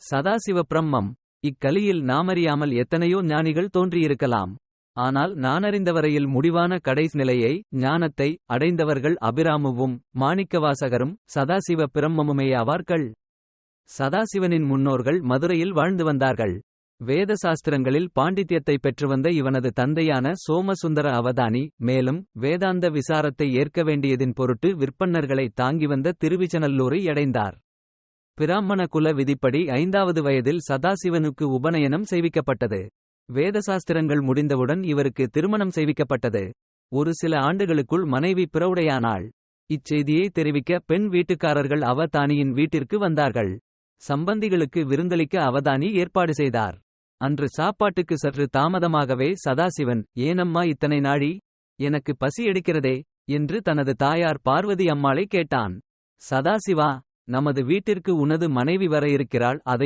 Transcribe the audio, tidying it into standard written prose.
சதாசிவ பிரம்மம். இக்கலியில் நாமறியாமல் எத்தனையோ ஞானிகள் தோன்றியிருக்கலாம். ஆனால் நானறிந்தவரையில் முடிவான கடைநிலையை, ஞானத்தை அடைந்தவர்கள் அபிராமுவும் மாணிக்கவாசகரும் சதாசிவ பிரம்மமுமேயாவார்கள். சதாசிவனின் முன்னோர்கள் மதுரையில் வாழ்ந்து வந்தார்கள். வேத சாஸ்திரங்களில் பாண்டித்யத்தை பெற்றுவந்த இவனது தந்தையான சோமசுந்தர அவதானி மேலும் வேதாந்த விசாரத்தை ஏற்க வேண்டியதின் பொருட்டு விற்பன்னர்களை தாங்கி வந்த திருவிச்சநல்லூரை அடைந்தார். பிராமண குல விதிப்படி 5வது வயதில் சதாசிவனுக்கு உபநயனம் செய்விக்கப்பட்டது. வேதசாஸ்திரங்கள் முடிந்தவுடன் இவருக்கு திருமணம் செய்விக்கப்பட்டது. ஒரு சில ஆண்டுகளுக்குள் மனைவி பிரௌடையானாள். இச்செய்தியை தெரிவிக்க பெண் வீட்டுக்காரர்கள் அவதானியின் வீட்டிற்கு வந்தார்கள். சம்பந்திகளுக்கு விருந்தளிக்க அவதானி ஏற்பாடு செய்தார். அன்று சாப்பாட்டுக்கு சற்று தாமதமாகவே சதாசிவன், ஏனம்மா இத்தனை நாழி? எனக்கு பசி எடுக்கிறதே என்று தனது தாயார் பார்வதி அம்மாளை கேட்டான். சதாசிவா, நமது வீட்டிற்கு உனது மனைவி வர இருக்கிறாள், அதை